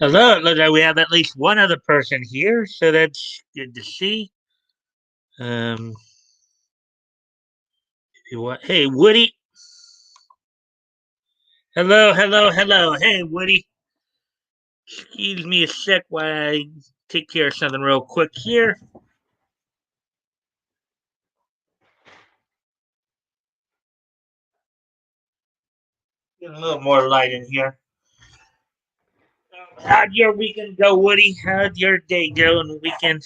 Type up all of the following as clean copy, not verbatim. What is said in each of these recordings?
Hello, it looks like we have at least one other person here, so that's good to see. Um, Hey, Woody. Hello, hello, hello. Hey, Woody. Excuse me a sec while I take care of something real quick here. Get a little more light in here. How'd your weekend go, Woody? How'd your day go on the weekend?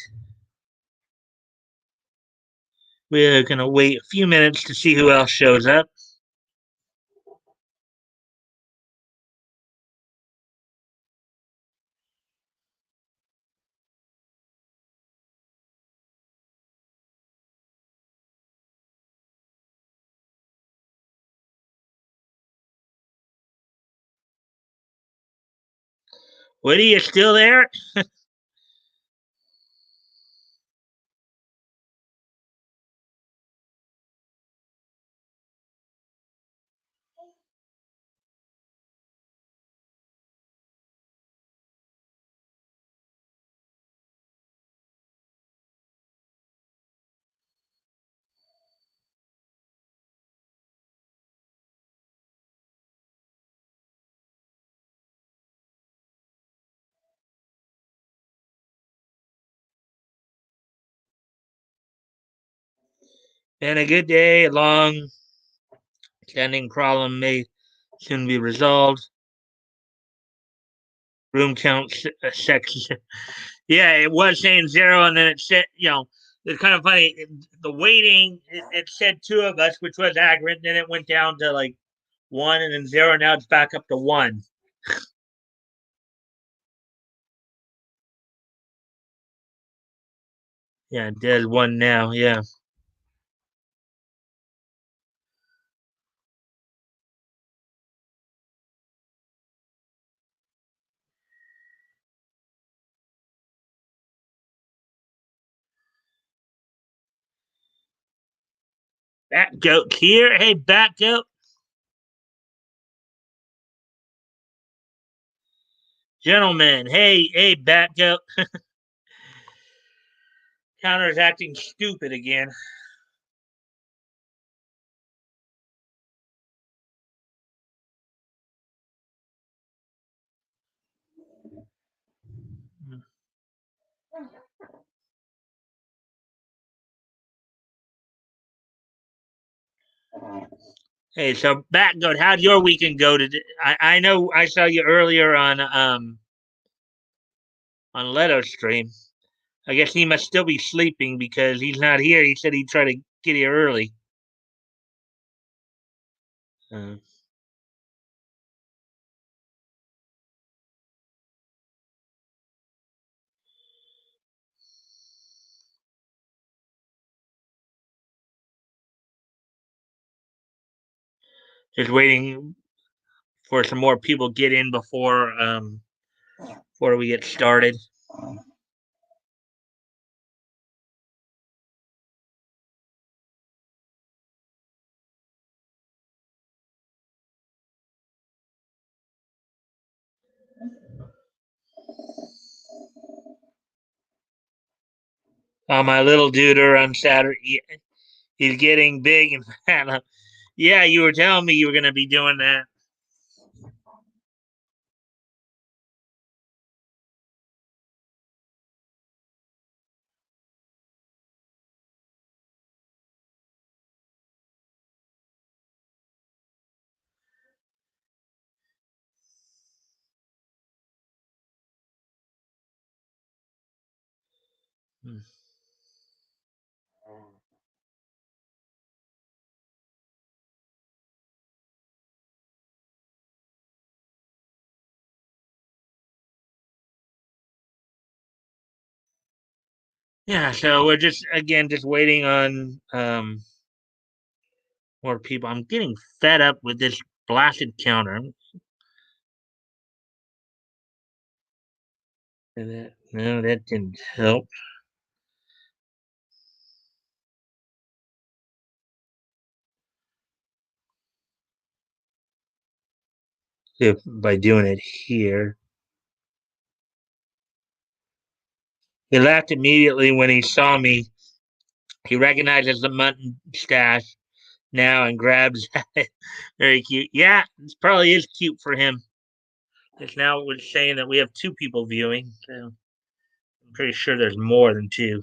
We're gonna wait a few minutes to see who else shows up. Woody, you still there? Been a good day. A long standing problem may soon be resolved. Room count section. Yeah, it was saying zero, and then it said, it's kind of funny. The waiting, it said two of us, which was accurate. Then it went down to like one, and then zero. Now it's back up to one. Yeah, there's one now. Yeah, Bat Goat here. Hey, Bat Goat, gentlemen. Hey, Bat Goat. Counter's acting stupid again. Hey, so Bat Goat, how'd your weekend go today? I know I saw you earlier on Leto's stream. I guess he must still be sleeping because he's not here. He said he'd try to get here early. Uh, just waiting for some more people get in before we get started. My little duder on Saturday, he's getting big and fat. Yeah, you were telling me you were going to be doing that. Hmm. Yeah, so we're just waiting on more people. I'm getting fed up with this blasted counter. No, that didn't help. If by doing it here. He laughed immediately when he saw me. He recognizes the mutton stash now and grabs at it. Very cute. Yeah, it probably is cute for him. Because now we're saying that we have two people viewing. So I'm pretty sure there's more than two.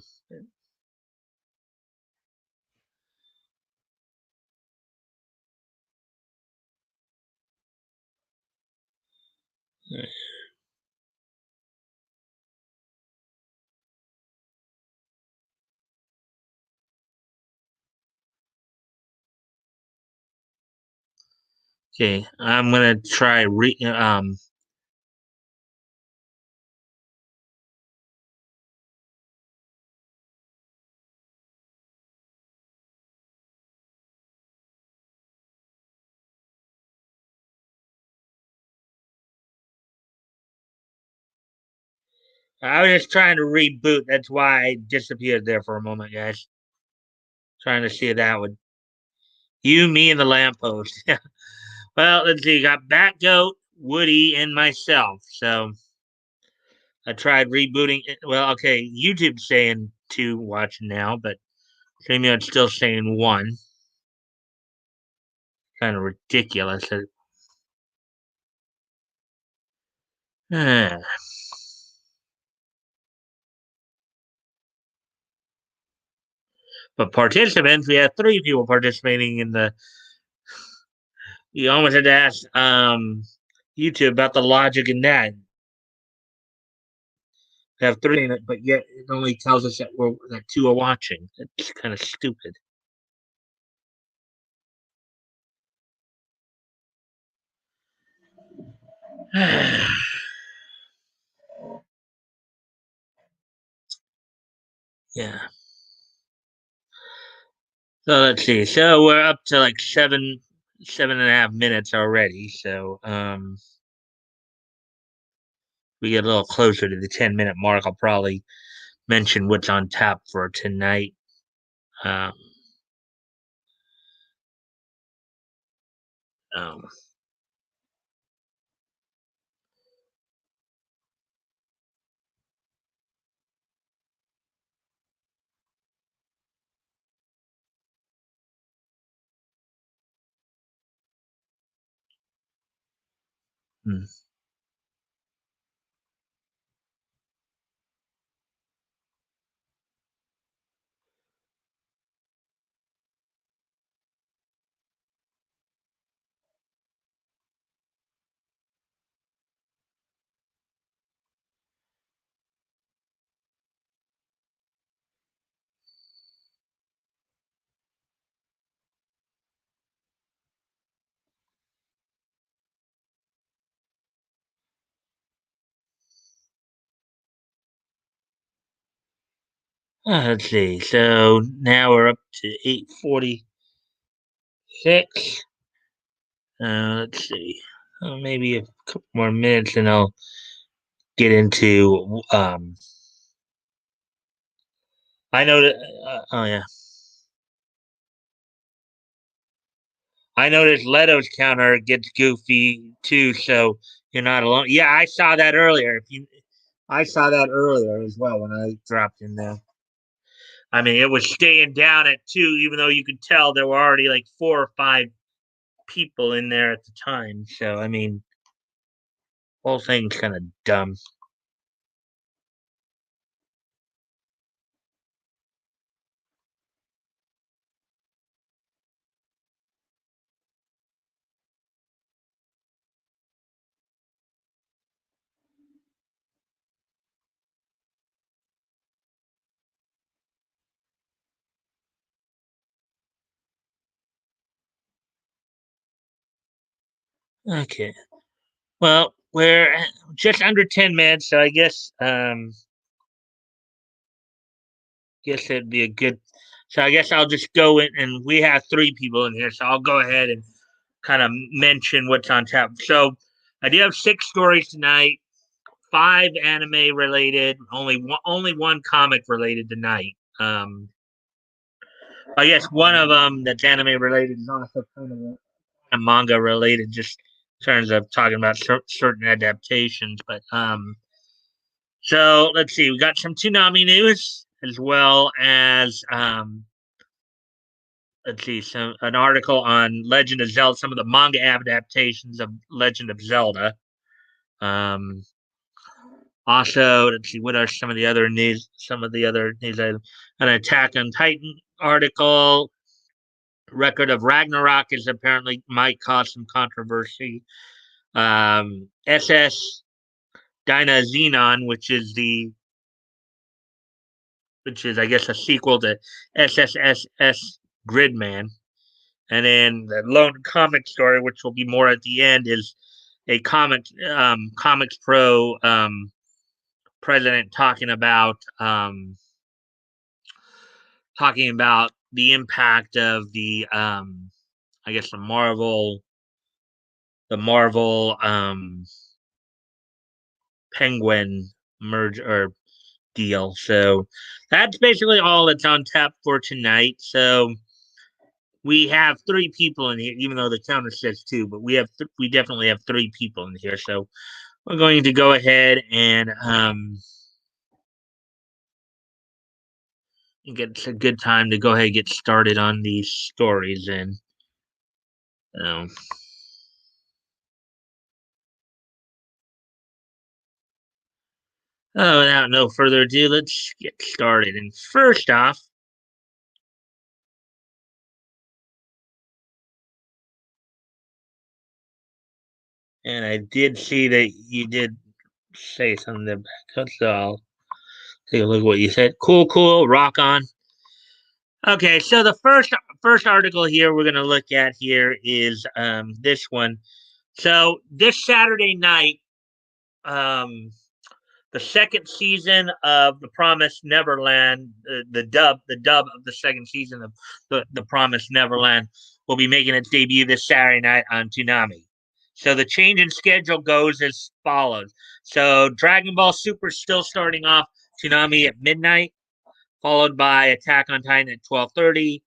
Okay, I'm gonna try I was just trying to reboot. That's why I disappeared there for a moment, guys. Trying to see if that would you, me, and the lamppost. Well, let's see. Got Batgoat, Woody, and myself. So I tried rebooting it. Well, okay, YouTube's saying two watching now, but StreamYard's still saying one. Kind of ridiculous. Uh, but participants, we have three people participating in the. You almost had to ask YouTube about the logic in that. We have three in it, but yet it only tells us that two are watching. It's kind of stupid. Yeah. So let's see. So we're up to like 7.5 minutes already. So we get a little closer to the 10-minute mark. I'll probably mention what's on tap for tonight. Um, um, hmm. Let's see. So now we're up to 8:46. Let's see. Maybe a couple more minutes, and I'll get into. I know that. Oh yeah. I noticed Leto's counter gets goofy too, so you're not alone. Yeah, I saw that earlier. I saw that earlier as well when I dropped in there. I mean, it was staying down at 2, even though you could tell there were already like 4 or 5 people in there at the time. So I mean, whole thing's kind of dumb. Okay, well, we're just under 10 minutes, so I guess it'd be a good. So I guess I'll just go in, and we have three people in here, so I'll go ahead and kind of mention what's on tap. So I do have 6 stories tonight, 5 anime related, only one comic related tonight. I guess one of them that's anime related is also kind of a manga related, just in terms of talking about certain adaptations. But So let's see. We got some Toonami news as well as let's see, some an article on Legend of Zelda, some of the manga adaptations of Legend of Zelda. Um, Also, let's see, what are some of the other news? Some of the other news items: an Attack on Titan article. Record of Ragnarok is apparently might cause some controversy. SSSS.Dynazenon, which is I guess a sequel to SSSS Gridman. And then the lone comic story, which will be more at the end, is a Comics Pro president talking about the impact of the I guess the Marvel Penguin merge or deal. So that's basically all that's on tap for tonight. So we have three people in here, even though the counter says two, but we definitely have three people in here. So we're going to go ahead and it's a good time to go ahead and get started on these stories. And without no further ado, let's get started. And first off, and I did see that you did say something about, so I'll take a look at what you said. Cool, rock on. Okay, so the first article here we're gonna look at here is this one. So this Saturday night, um, the second season of The Promised Neverland, the dub of the second season of the Promised Neverland will be making its debut this Saturday night on Toonami. So the change in schedule goes as follows. So Dragon Ball Super is still starting off Toonami at midnight, followed by Attack on Titan at 12:30,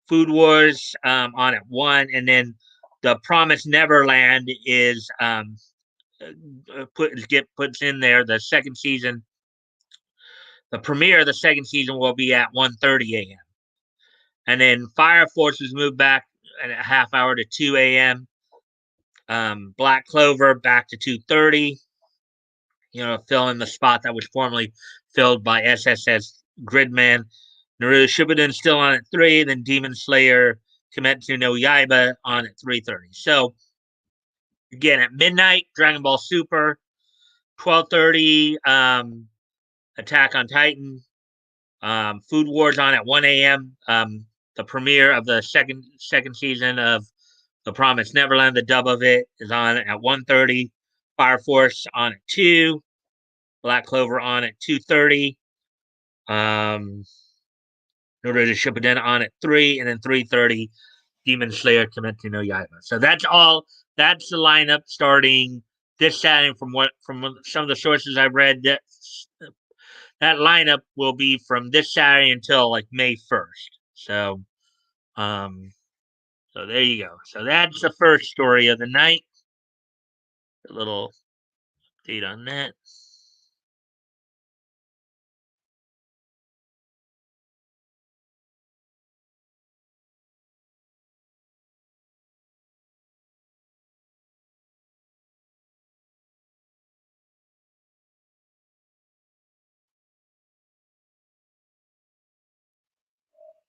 Food Wars on at 1, and then the Promised Neverland is puts in there the second season. The premiere of the second season will be at 1:30 a.m. And then Fire Force is moved back a half hour to 2 a.m. Black Clover back to 2:30. Fill in the spot that was formerly filled by SSS Gridman. Naruto Shippuden still on at 3, then Demon Slayer Kimetsu no Yaiba on at 3:30. So again, at midnight, Dragon Ball Super, 12:30, Attack on Titan, Food Wars on at 1 a.m. The premiere of the second season of The Promised Neverland, the dub of it, is on at 1:30. Fire Force on at 2. Black Clover on at 2:30. Naruto Shippuden on at 3, and then 3:30, Demon Slayer Kimetsu no Yaiba. So that's all. That's the lineup starting this Saturday. From some of the sources I've read, that lineup will be from this Saturday until like May 1st. Um, so there you go. So that's the first story of the night. A little update on that.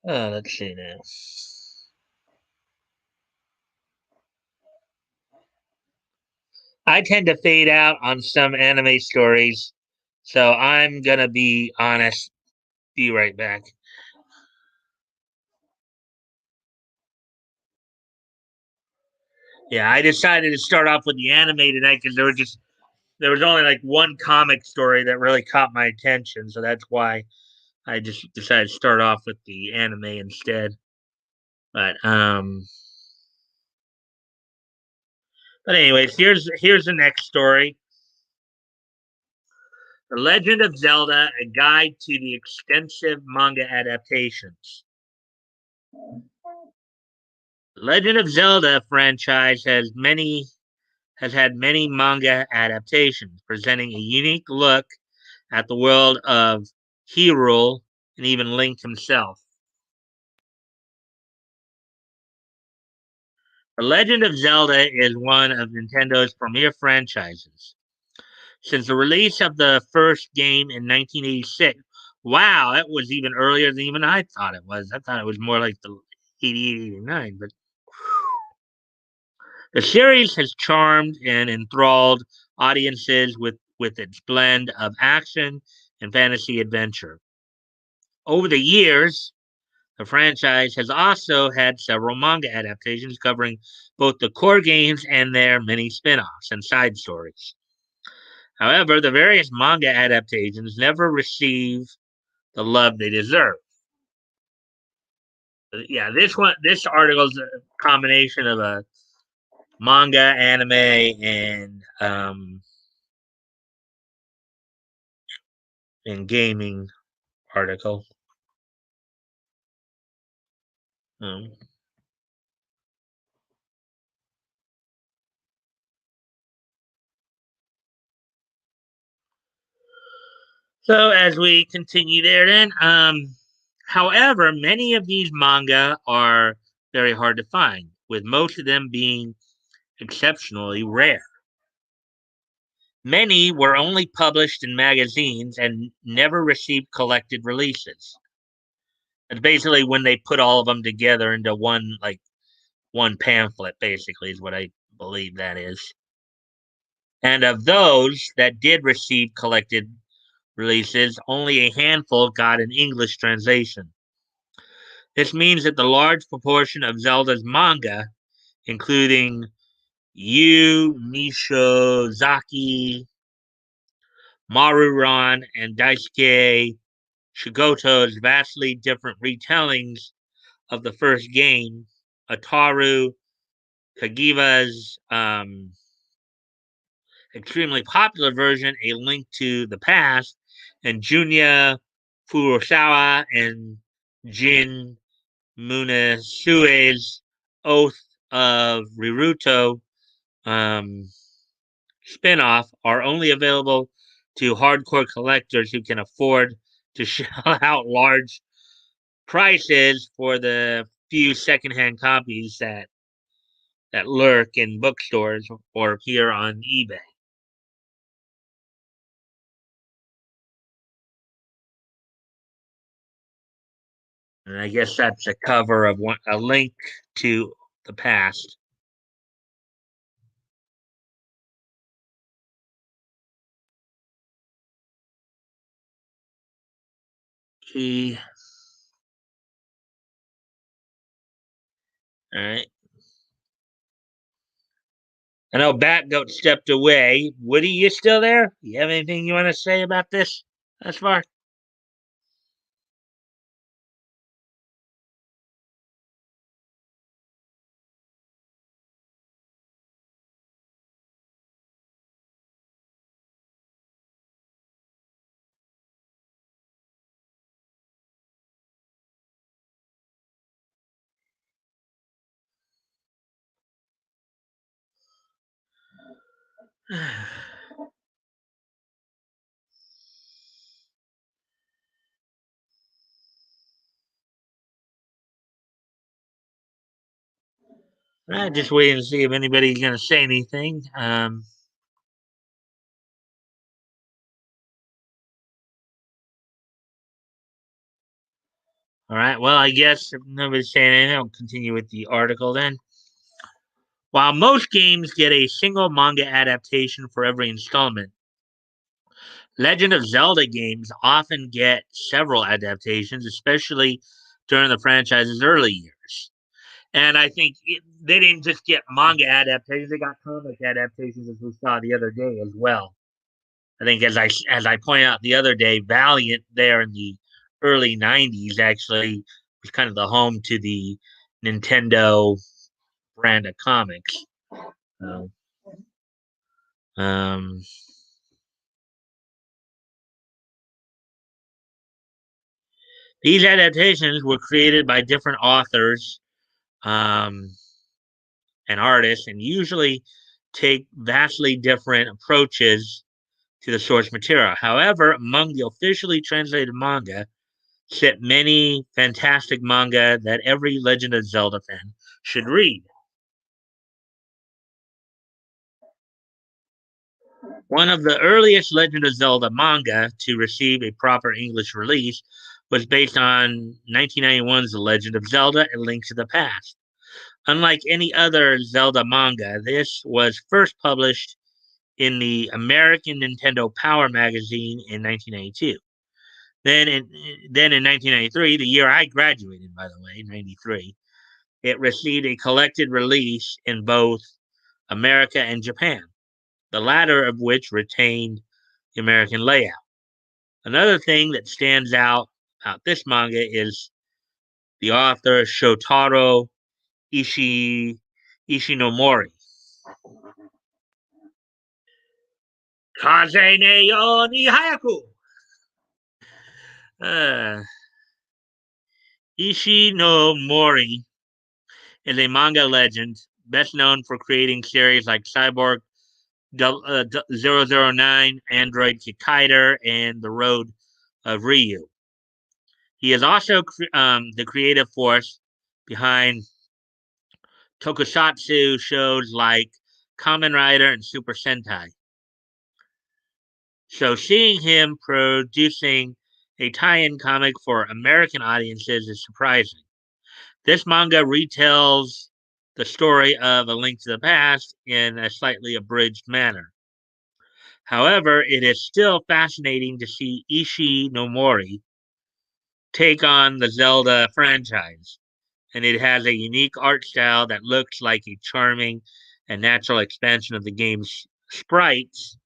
Let's see now. I tend to fade out on some anime stories, so I'm gonna be honest. Be right back. Yeah, I decided to start off with the anime tonight because there was only like one comic story that really caught my attention, so that's why I just decided to start off with the anime instead. But anyways, here's the next story. The Legend of Zelda: A Guide to the Extensive Manga Adaptations. Legend of Zelda franchise has had many manga adaptations, presenting a unique look at the world of Hyrule and even Link himself. The Legend of Zelda is one of Nintendo's premier franchises. Since the release of the first game in 1986, wow, that was even earlier than even I thought it was. I thought it was more like the 88, 89, but the series has charmed and enthralled audiences with its blend of action and fantasy adventure. Over the years, the franchise has also had several manga adaptations covering both the core games and their many spin offs and side stories. However, the various manga adaptations never receive the love they deserve. Yeah, this article is a combination of a manga, anime, and gaming article. Um, so as we continue there, then, however, many of these manga are very hard to find, with most of them being exceptionally rare. Many were only published in magazines and never received collected releases. It's basically when they put all of them together into one pamphlet, basically, is what I believe that is. And of those that did receive collected releases, only a handful got an English translation. This means that the large proportion of Zelda's manga, including Yu Nishozaki, Maruran, and Daisuke Shigoto's vastly different retellings of the first game, Ataru Kagiwa's extremely popular version, A Link to the Past, and Junya Furusawa and Jin Munasue's Oath of Riruto um, spinoff are only available to hardcore collectors who can afford to shell out large prices for the few secondhand copies that lurk in bookstores or appear on eBay. And I guess that's a cover of a link to the past. Okay. All right. I know Batgoat stepped away. Woody, you still there? You have anything you want to say about this thus far? Just waiting to see if anybody's going to say anything. All right. Well, I guess if nobody's saying anything, I'll continue with the article then. While most games get a single manga adaptation for every installment, Legend of Zelda games often get several adaptations, especially during the franchise's early years. And I think they didn't just get manga adaptations; they got comic adaptations, as we saw the other day as well. I think, as I pointed out the other day, Valiant there in the early '90s actually was kind of the home to the Nintendo brand of comics. So, um, these adaptations were created by different authors um, and artists, and usually take vastly different approaches to the source material. However, among the officially translated manga sit many fantastic manga that every Legend of Zelda fan should read. One of the earliest Legend of Zelda manga to receive a proper English release was based on 1991's The Legend of Zelda: A Link to the Past. Unlike any other Zelda manga, this was first published in the American Nintendo Power magazine in 1992. Then in, then in 1993, the year I graduated, by the way, 93, it received a collected release in both America and Japan, the latter of which retained the American layout. Another thing that stands out about this manga is the author Shotaro Ishinomori. Kaze ne yo ni hayaku. Uh, Ishinomori is a manga legend, best known for creating series like Cyborg 009, Android Kikaider, and The Road of Ryu. He is also the creative force behind tokusatsu shows like Kamen Rider and Super Sentai. So seeing him producing a tie-in comic for American audiences is surprising. This manga retells the story of A Link to the Past in a slightly abridged manner. However, it is still fascinating to see Ishii Nomori take on the Zelda franchise, and it has a unique art style that looks like a charming and natural expansion of the game's sprites.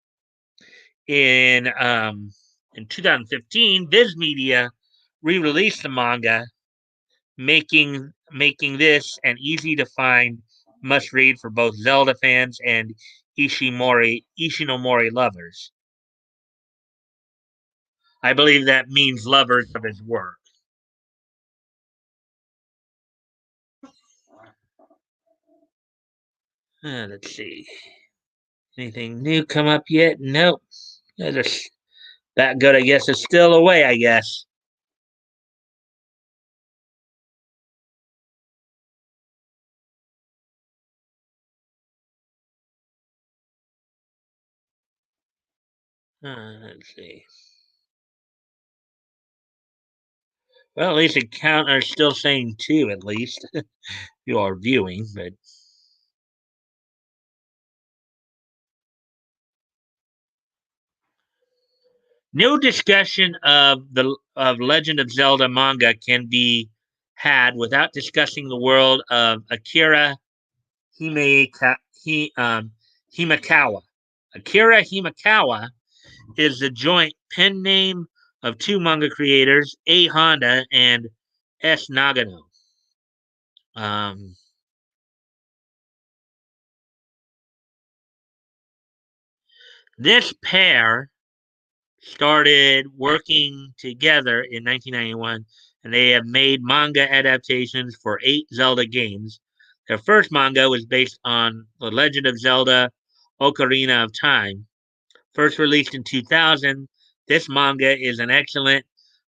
In 2015, Viz Media re-released the manga, making this an easy to find must read for both Zelda fans and Ishinomori lovers. I believe that means lovers of his work. Let's see. Anything new come up yet? Nope. That good, I guess, is still away, I guess. Let's see. Well, at least the counter is still saying two, at least. You are viewing, but no discussion of Legend of Zelda manga can be had without discussing the world of Akira Himeka, Himekawa. Akira Himekawa is the joint pen name of two manga creators, A. Honda and S. Nagano. Um, this pair started working together in 1991, and they have made manga adaptations for 8 Zelda games. Their first manga was based on The Legend of Zelda Ocarina of Time. First released in 2000, this manga is an excellent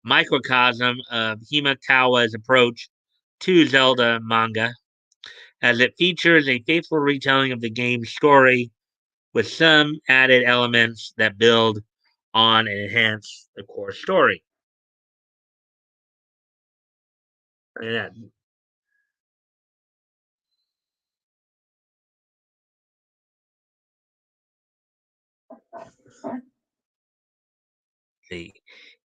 microcosm of Himekawa's approach to Zelda manga, as it features a faithful retelling of the game's story with some added elements that build on and enhance the core story. Yeah, see.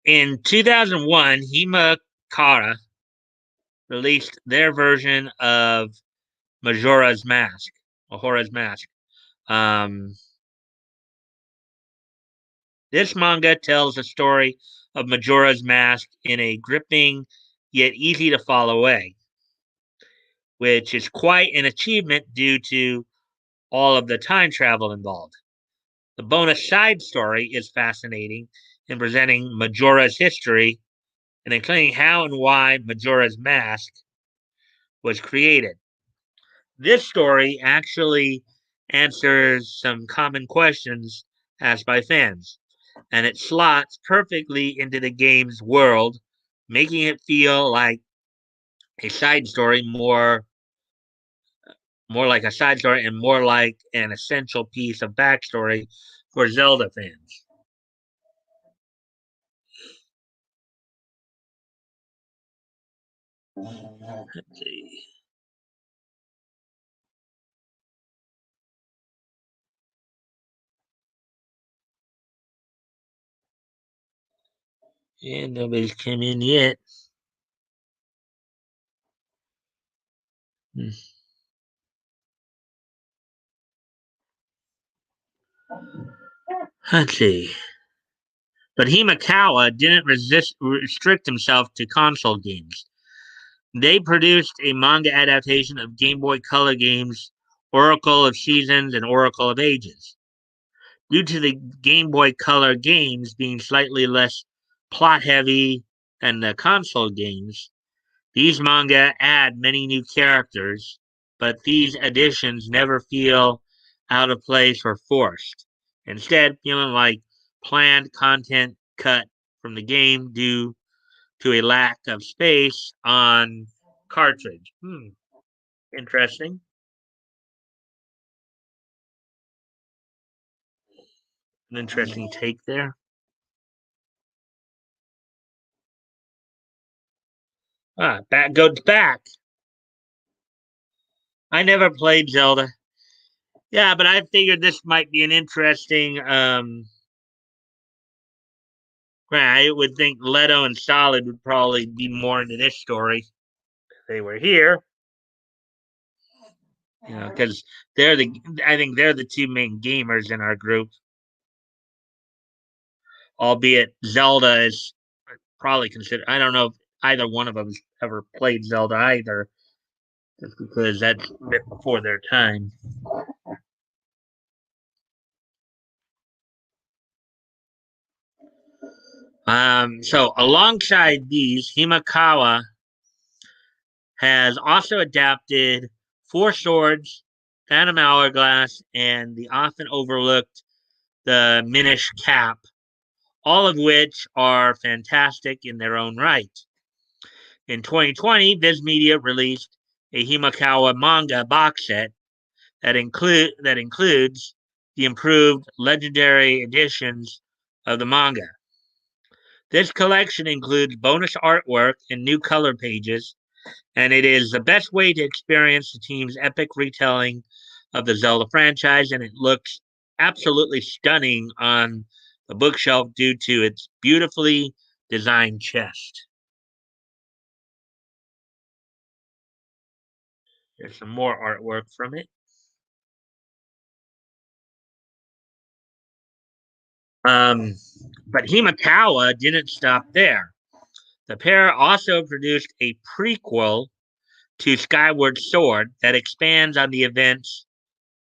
In 2001, Himakara released their version of Majora's Mask, Majora's Mask. Um, this manga tells the story of Majora's Mask in a gripping yet easy to follow way, which is quite an achievement due to all of the time travel involved. The bonus side story is fascinating in presenting Majora's history and explaining how and why Majora's Mask was created. This story actually answers some common questions asked by fans. and it slots perfectly into the game's world, making it feel like a side story more like a side story and more like an essential piece of backstory for Zelda fans. Let's see. And nobody's come in yet. Hmm. Let's see. But Himakawa didn't restrict himself to console games. They produced a manga adaptation of Game Boy Color games Oracle of Seasons and Oracle of Ages. Due to the Game Boy Color games being slightly less plot heavy than the console games, these manga add many new characters, but these additions never feel out of place or forced. Instead, feeling like planned content cut from the game due to a lack of space on cartridge. Interesting. An interesting take there. Back goes back. I never played Zelda. Yeah, but I figured this might be an interesting. I would think Leto and Solid would probably be more into this story if they were here. Because they're the. I think they're the two main gamers in our group. Albeit Zelda is probably considered. I don't know if either one of them has ever played Zelda either, just because that's a bit before their time. So alongside these, Himakawa has also adapted Four Swords, Phantom Hourglass, and the often overlooked The Minish Cap, all of which are fantastic in their own right. In 2020, Viz Media released a Himakawa manga box set that includes the improved legendary editions of the manga. This collection includes bonus artwork and new color pages, and it is the best way to experience the team's epic retelling of the Zelda franchise, and it looks absolutely stunning on the bookshelf due to its beautifully designed chest. There's some more artwork from it. Um, but Himakawa didn't stop there. The pair also produced a prequel to Skyward Sword that expands on the events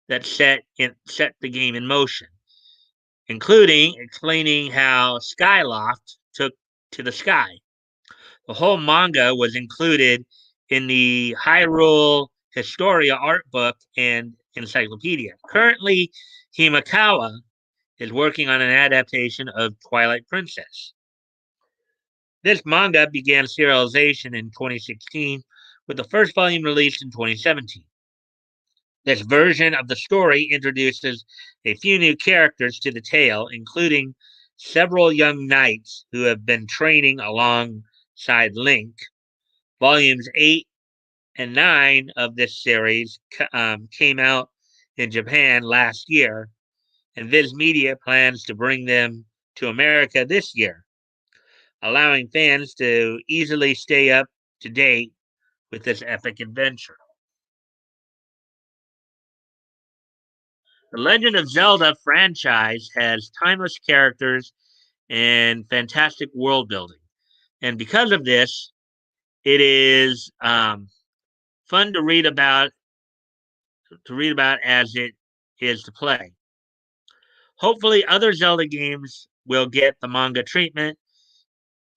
that set the game in motion, including explaining how Skyloft took to the sky. The whole manga was included in the Hyrule Historia art book and encyclopedia. Currently, Himakawa is working on an adaptation of Twilight Princess. This manga began serialization in 2016, with the first volume released in 2017. This version of the story introduces a few new characters to the tale, including several young knights who have been training alongside Link. Volumes 8 and 9 of this series came out in Japan last year, and Viz Media plans to bring them to America this year, allowing fans to easily stay up to date with this epic adventure. The Legend of Zelda franchise has timeless characters and fantastic world building. And because of this, it is fun to read about as it is to play. Hopefully, other Zelda games will get the manga treatment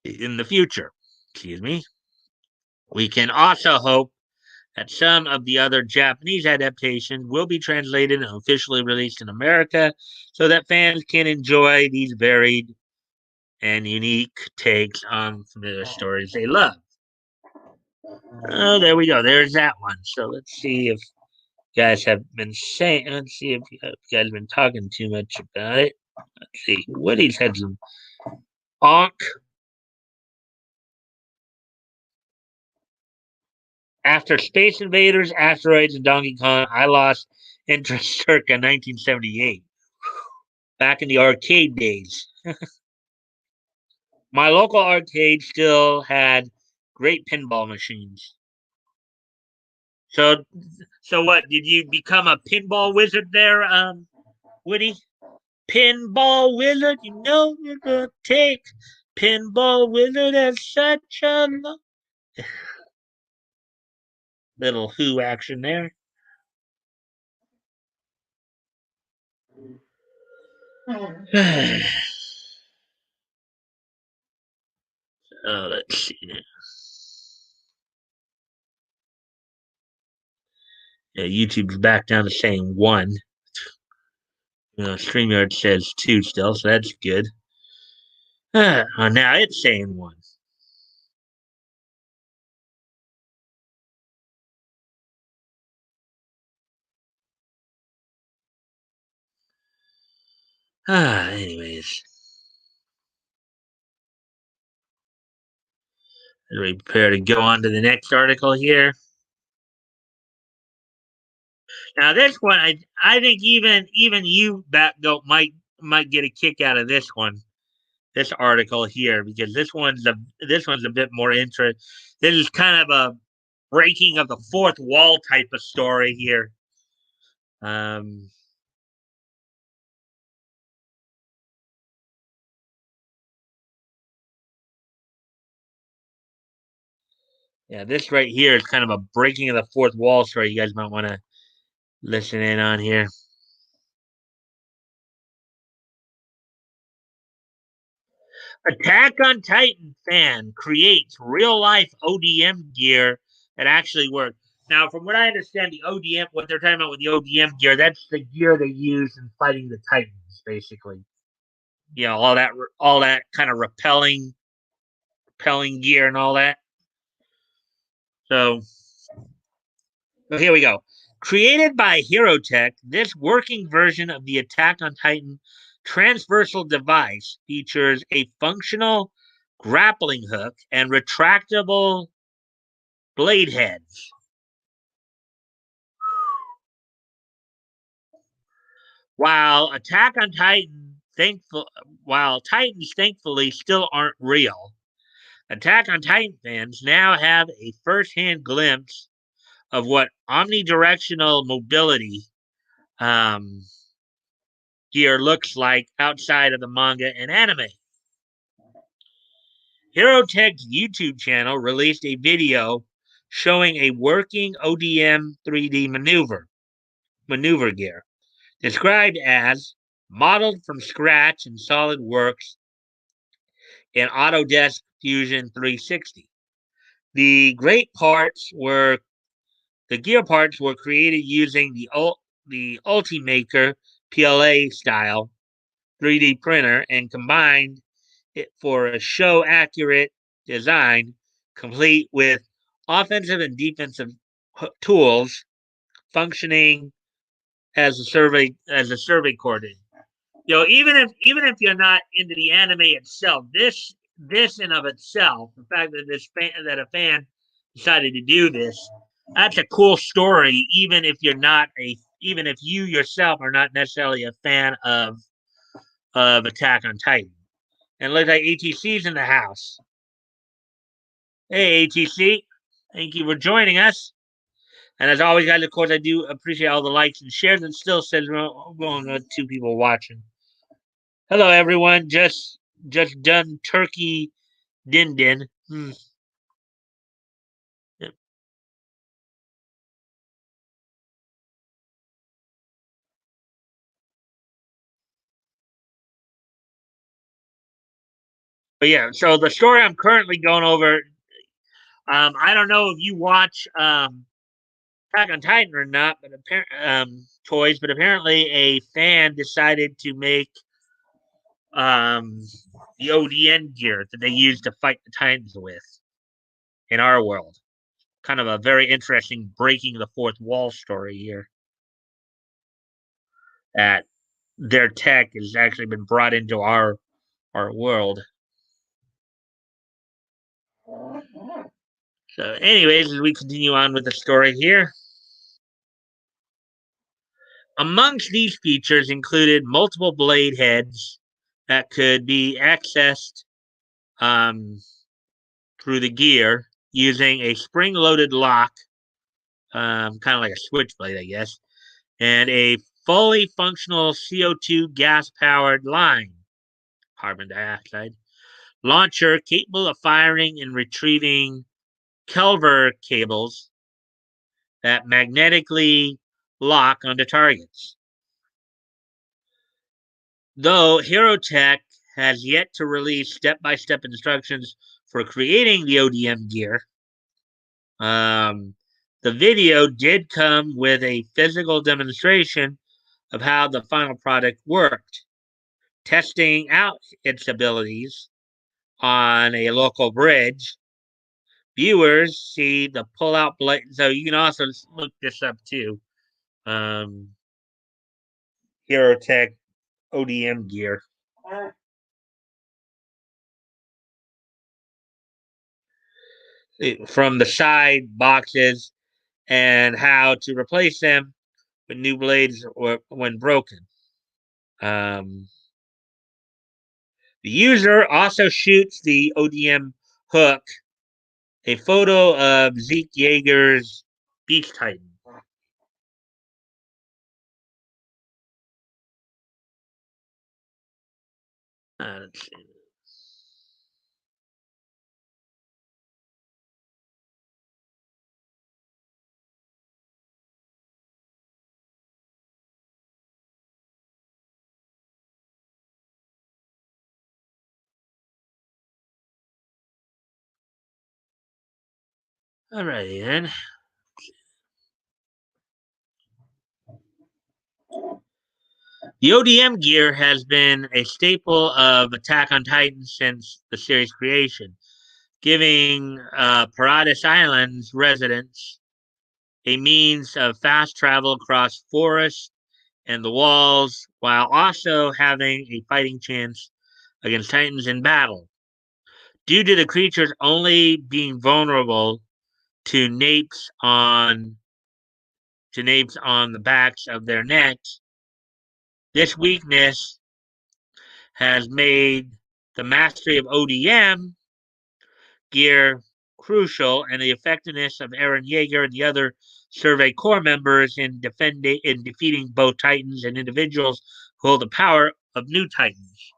in the future. Excuse me. We can also hope that some of the other Japanese adaptations will be translated and officially released in America so that fans can enjoy these varied and unique takes on familiar stories they love. Oh, there we go. There's that one. So let's see if you guys have been saying. Let's see if you guys have been talking too much about it. Let's see. Woody's had some Ankh. After Space Invaders, Asteroids, and Donkey Kong, I lost interest circa 1978. Back in the arcade days. My local arcade still had great pinball machines. So, so what? Did you become a pinball wizard there, Woody? Pinball wizard, you know you're gonna take. Pinball wizard has such a little Who action there. Oh, let's see. Yeah, YouTube's back down to saying one. StreamYard says two still, so that's good. Now it's saying one. Anyways, as we prepare to go on to the next article here. Now this one, I think even you back goat might get a kick out of this one, this article here, because this one's a bit more interesting. This is kind of a breaking of the fourth wall type of story here. Um, yeah, this right here is kind of a breaking of the fourth wall story. You guys might want to listen in on here. Attack on Titan fan creates real life ODM gear that actually works. Now, from what I understand, the ODM, what they're talking about with the ODM gear, that's the gear they use in fighting the Titans, basically. All that kind of repelling gear and all that. So here we go. Created by Herotech, this working version of the Attack on Titan transversal device features a functional grappling hook and retractable blade heads. While Attack on Titan while Titans thankfully still aren't real, Attack on Titan fans now have a first-hand glimpse of what omnidirectional mobility um, gear looks like outside of the manga and anime. Herotech's YouTube channel released a video showing a working ODM 3D maneuver gear, described as modeled from scratch in SolidWorks and Autodesk Fusion 360. The great parts were the gear parts were created using the Ultimaker PLA style 3D printer and combined it for a show accurate design, complete with offensive and defensive tools functioning as a survey coordinate. Even if you're not into the anime itself, this in of itself, the fact that that a fan decided to do this, that's a cool story. Even if you yourself are not necessarily a fan of Attack on Titan. And looks like ATC's in the house. Hey ATC, thank you for joining us. And as always, guys, of course, I do appreciate all the likes and shares. And still says we're going with two people watching. Hello, everyone. Just done turkey din din. Yep. But yeah, so the story I'm currently going over. I don't know if you watch. Attack on Titan or not, but toys. But apparently, a fan decided to make um, the ODN gear that they use to fight the Titans with in our world. Kind of a very interesting breaking the fourth wall story here. That their tech has actually been brought into our world. So, anyways, as we continue on with the story here, amongst these features included multiple blade heads that could be accessed um, through the gear using a spring-loaded lock, kind of like a switchblade, I guess, and a fully functional CO2 gas-powered line, carbon dioxide, launcher capable of firing and retrieving Kelver cables that magnetically lock onto targets. Though HeroTech has yet to release step-by-step instructions for creating the ODM gear, the video did come with a physical demonstration of how the final product worked, testing out its abilities on a local bridge. Viewers see the pull-out blade, so you can also look this up too. HeroTech ODM gear. From the side boxes and how to replace them with new blades or when broken. Um, the user also shoots the ODM hook a photo of Zeke Yeager's Beast Titan. Let's see. Alrighty then. The ODM gear has been a staple of Attack on Titan since the series creation, giving Paradise Island's residents a means of fast travel across forests and the walls, while also having a fighting chance against Titans in battle. Due to the creatures only being vulnerable to napes on the backs of their necks, this weakness has made the mastery of ODM gear crucial, and the effectiveness of Eren Yeager and the other Survey Corps members in defeating both Titans and individuals who hold the power of new Titans.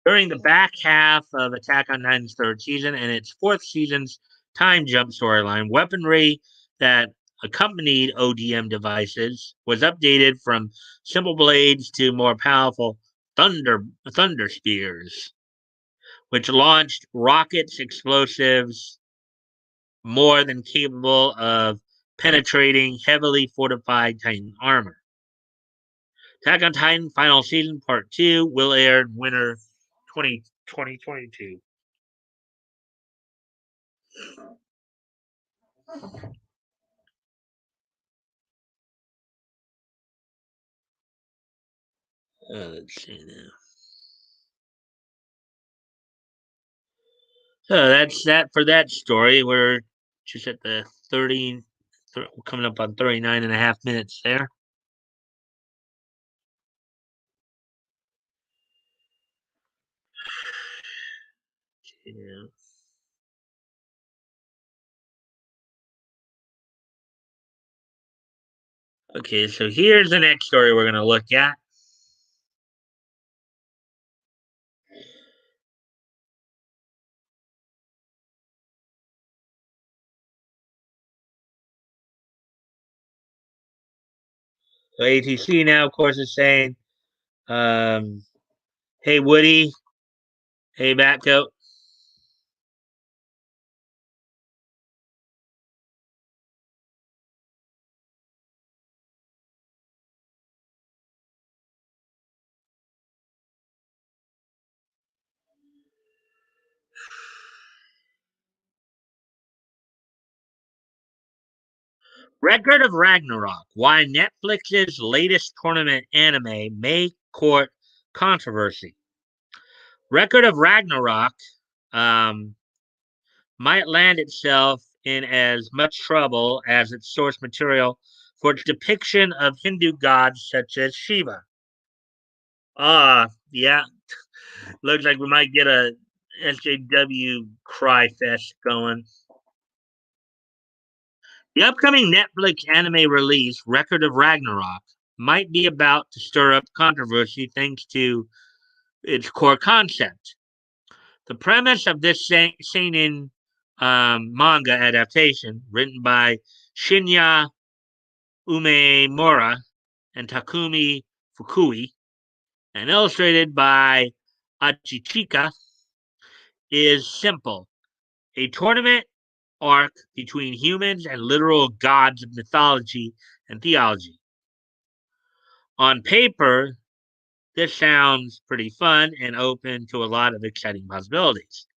During the back half of Attack on Titan's third season and its fourth season's time jump storyline, weaponry that accompanied ODM devices was updated from simple blades to more powerful thunder spears, which launched rockets, explosives more than capable of penetrating heavily fortified Titan armor. Attack on Titan Final Season Part 2 will air in winter 2022. Let's see now. So that's that for that story. We're just at the 30, coming up on 39 and a half minutes there. Yeah. Okay, so here's the next story we're going to look at. So ATC now, of course, is saying, Hey, Woody. Hey, Batcoat. Record of Ragnarok. Why Netflix's latest tournament anime may court controversy. Record of Ragnarok um, might land itself in as much trouble as its source material for its depiction of Hindu gods such as Shiva. Yeah. Looks like we might get a SJW cry fest going. The upcoming Netflix anime release, Record of Ragnarok, might be about to stir up controversy thanks to its core concept. The premise of this seinen manga adaptation, written by Shinya Umemura and Takumi Fukui, and illustrated by Achichika, is simple. A tournament arc between humans and literal gods of mythology and theology. On paper, this sounds pretty fun and open to a lot of exciting possibilities.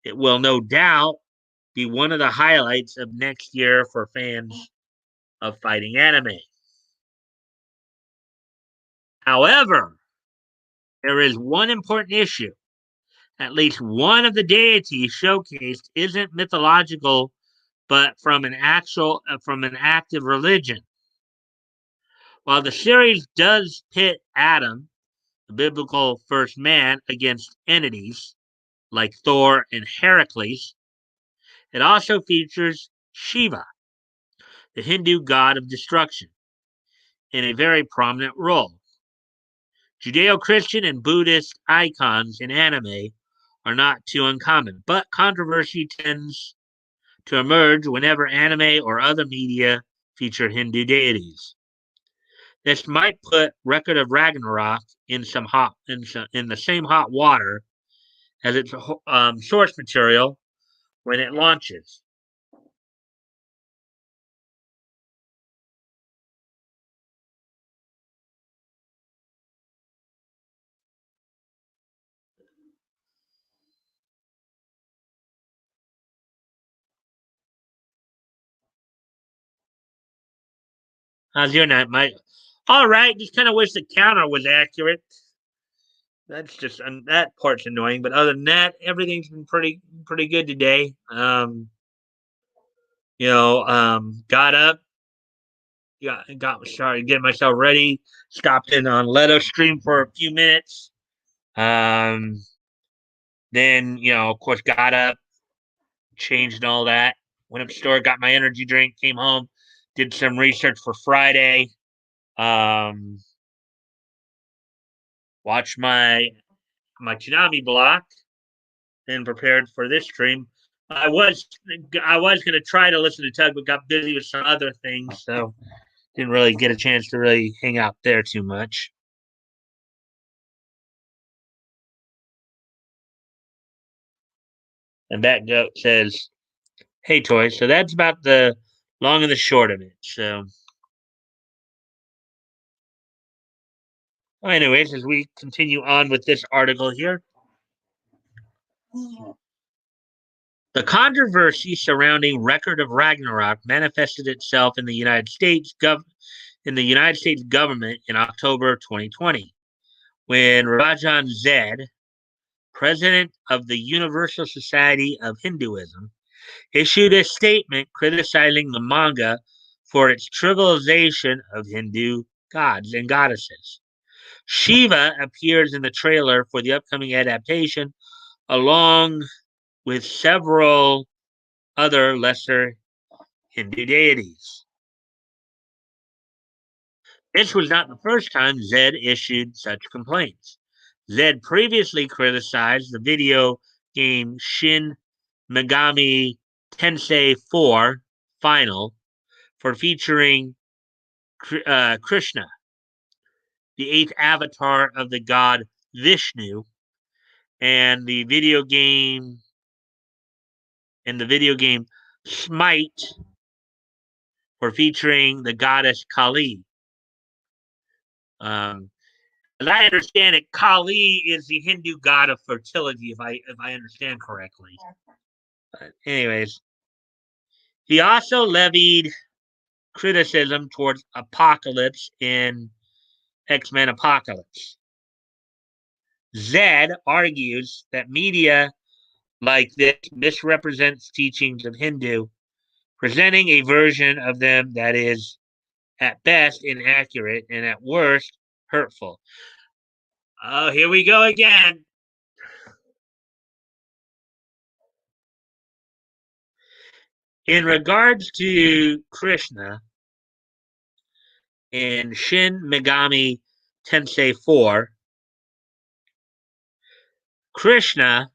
It will no doubt be one of the highlights of next year for fans of fighting anime. However, there is one important issue. At least one of the deities showcased isn't mythological, but from an active religion. While the series does pit Adam, the biblical first man, against entities like Thor and Heracles, it also features Shiva, the Hindu god of destruction, in a very prominent role. Judeo Christian and Buddhist icons in anime are not too uncommon, but controversy tends to emerge whenever anime or other media feature Hindu deities. This might put Record of Ragnarok in the same hot water as its source material when it launches. How's your night, Mike? All right, just kind of wish the counter was accurate. That's just that part's annoying, but other than that, everything's been pretty good today. Got up, got started getting myself ready. Stopped in on Leto stream for a few minutes. Um, then of course, got up, changed and all that. Went up to the store, got my energy drink, came home, did some research for Friday. Um, watched my Tsunami block and prepared for this stream. I was I was gonna try to listen to Tug, but got busy with some other things, so didn't really get a chance to really hang out there too much. And that goat says, "Hey, Toy." So that's about the long and the short of it. So, well, anyways, as we continue on with this article here, the controversy surrounding Record of Ragnarok manifested itself in the United States government in October 2020, when Rajan Zed, president of the Universal Society of Hinduism, issued a statement criticizing the manga for its trivialization of Hindu gods and goddesses. Shiva appears in the trailer for the upcoming adaptation, along with several other lesser Hindu deities. This was not the first time Zed issued such complaints. Zed previously criticized the video game Shin Megami Tensei 4 Final for featuring Krishna, the eighth avatar of the god Vishnu, and the video game Smite for featuring the goddess Kali. Um, as I understand it, Kali is the Hindu god of fertility, if I understand correctly. But anyways, he also levied criticism towards Apocalypse in X-Men Apocalypse. Zed argues that media like this misrepresents teachings of Hindu, presenting a version of them that is at best inaccurate and at worst hurtful. Oh, here we go again. In regards to Krishna in Shin Megami Tensei 4, Krishna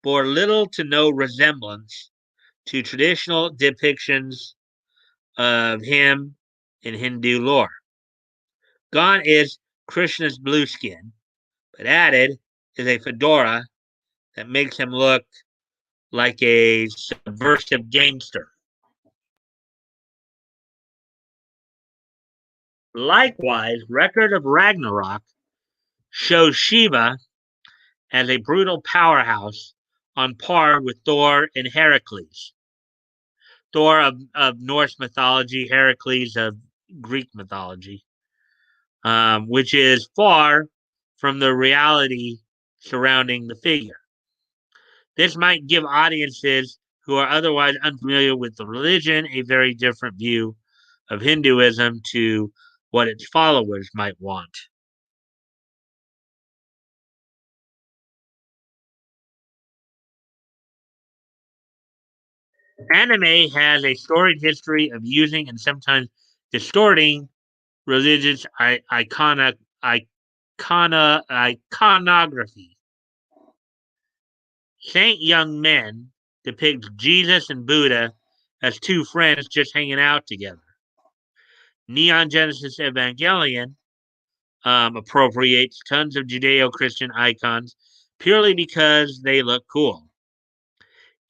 bore little to no resemblance to traditional depictions of him in Hindu lore. Gone is Krishna's blue skin, but added is a fedora that makes him look like a subversive gangster. Likewise, Record of Ragnarok shows Shiva as a brutal powerhouse on par with Thor and Heracles. Thor of Norse mythology, Heracles of Greek mythology, which is far from the reality surrounding the figure. This might give audiences who are otherwise unfamiliar with the religion a very different view of Hinduism to what its followers might want. Anime has a storied history of using and sometimes distorting religious iconography. Saint Young Men depicts Jesus and Buddha as two friends just hanging out together. Neon Genesis Evangelion appropriates tons of Judeo Christian icons purely because they look cool.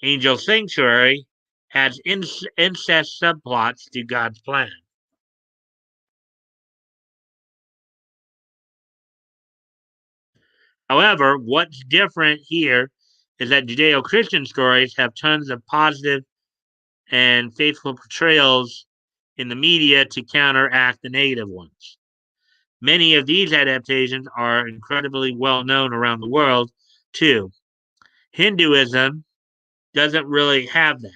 Angel Sanctuary adds incest subplots to God's plan. However, what's different here is that Judeo Christian stories have tons of positive and faithful portrayals in the media to counteract the negative ones. Many of these adaptations are incredibly well known around the world, too. Hinduism doesn't really have that.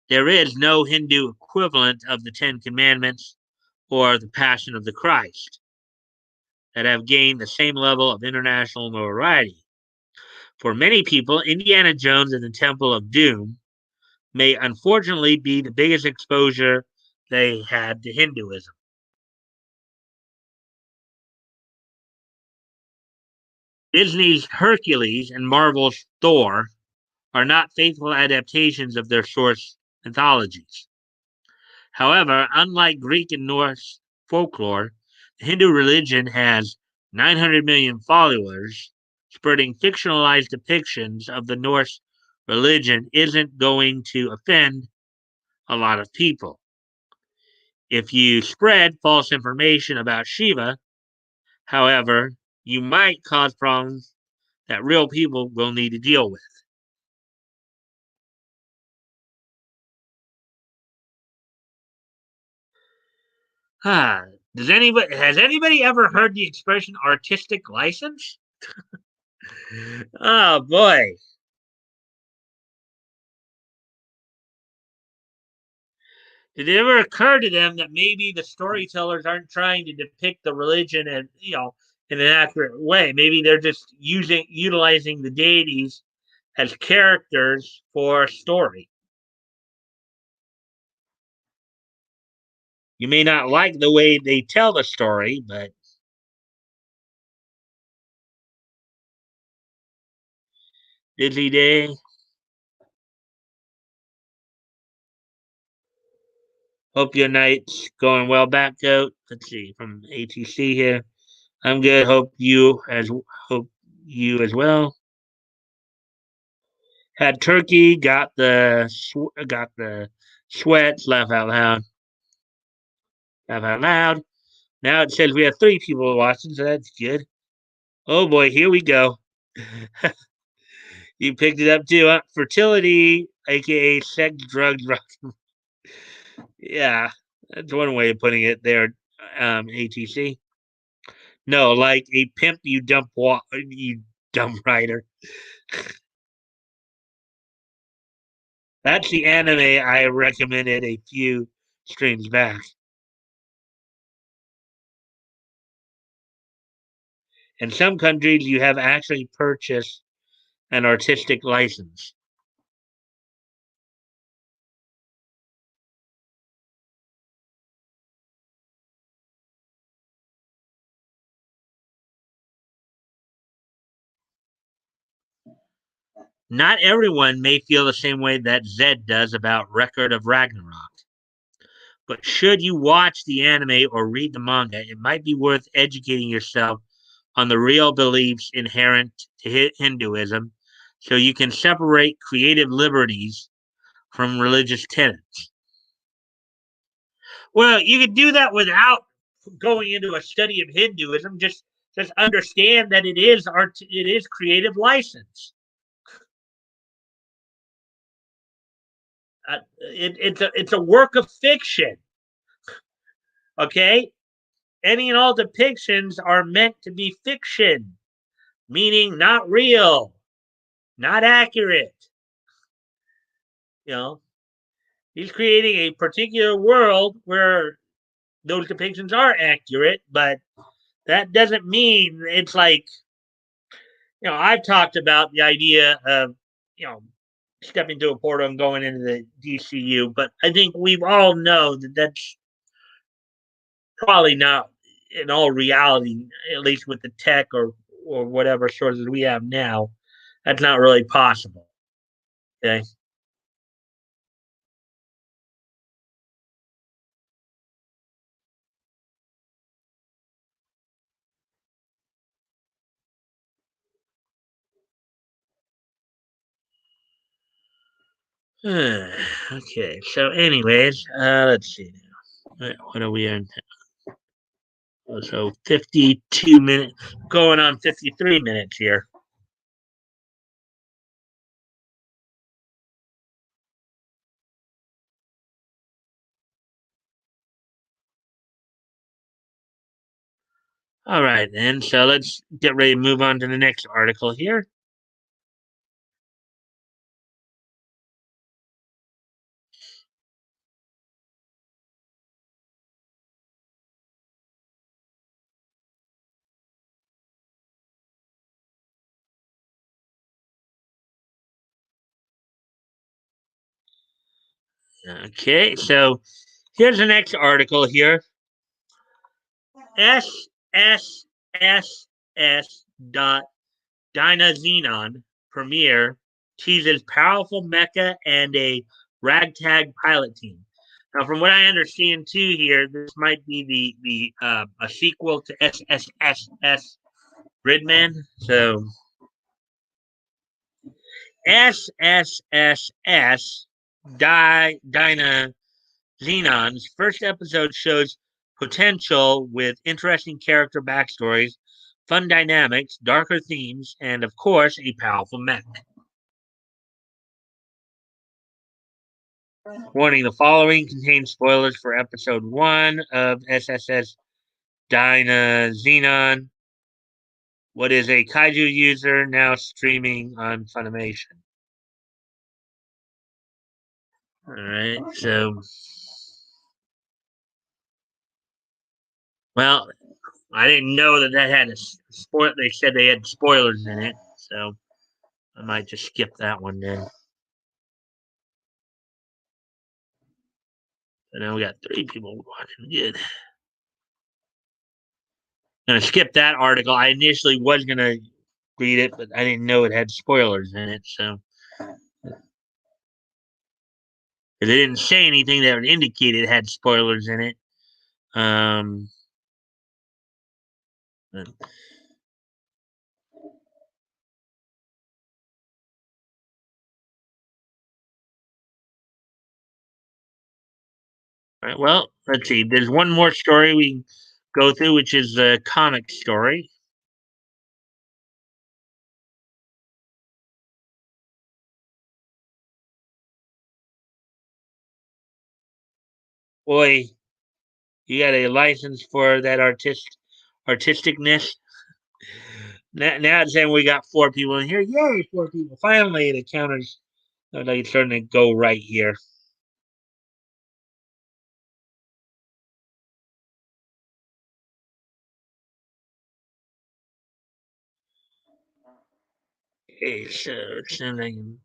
There is no Hindu equivalent of the Ten Commandments or the Passion of the Christ that have gained the same level of international notoriety. For many people, Indiana Jones and the Temple of Doom may unfortunately be the biggest exposure they had to Hinduism. Disney's Hercules and Marvel's Thor are not faithful adaptations of their source mythologies. However, unlike Greek and Norse folklore, the Hindu religion has 900 million followers. Spreading fictionalized depictions of the Norse religion isn't going to offend a lot of people. If you spread false information about Shiva, however, you might cause problems that real people will need to deal with. Has anybody ever heard the expression artistic license? Oh boy. Did it ever occur to them that maybe the storytellers aren't trying to depict the religion and in an accurate way? Maybe they're just utilizing the deities as characters for a story. You may not like the way they tell the story, but busy day. Hope your night's going well back out. Let's see from ATC here. I'm good. Hope you as well. Had turkey. Got the sweats. Laugh out loud. Laugh out loud. Now it says we have 3 people watching, so that's good. Oh boy, here we go. You picked it up too, huh? Fertility, aka sex, drugs, rock. Yeah, that's one way of putting it there. ATC. No, like a pimp, you dumb writer. That's the anime I recommended a few streams back. In some countries, you have actually purchased an artistic license. Not everyone may feel the same way that Zed does about Record of Ragnarok. But should you watch the anime or read the manga, it might be worth educating yourself on the real beliefs inherent to Hinduism so you can separate creative liberties from religious tenets. Well, you can do that without going into a study of Hinduism. Just understand that it is creative license. It's a work of fiction. Okay, any and all depictions are meant to be fiction, meaning not real, not accurate. You know, he's creating a particular world where those depictions are accurate, but that doesn't mean it's like, I've talked about the idea of, you know, stepping through a portal and going into the DCU, but I think we've all know that that's probably not in all reality, at least with the tech or whatever sources we have now. That's not really possible. Okay. Okay. So, anyways, let's see now. What are we in? So 52 minutes, going on 53 minutes here. All right, then. So let's get ready to move on to the next article here. Okay, so here's the next article here. SSSS.Dynazenon premiere teases powerful mecha and a ragtag pilot team. Now, from what I understand too, here this might be the a sequel to SSSS Gridman. So SSSS Dyna Xenon's first episode shows potential with interesting character backstories, fun dynamics, darker themes, and of course, a powerful mech. Warning: the following contains spoilers for episode 1 of SSS Dynazenon. What is a kaiju user now streaming on Funimation? All right, so, well, I didn't know that had a spoil. They said they had spoilers in it, so I might just skip that one then. So now we got 3 people watching. Good. I'm gonna skip that article. I initially was gonna read it, but I didn't know it had spoilers in it, so they didn't say anything that would indicate it had spoilers in it. Um, Right, well, let's see. There's one more story we can go through, which is the comic story. Boy, you got a license for that artisticness. Now it's saying we got four people in here. Yay, four people! Finally, the counters are like starting to go right here. Okay, so sending.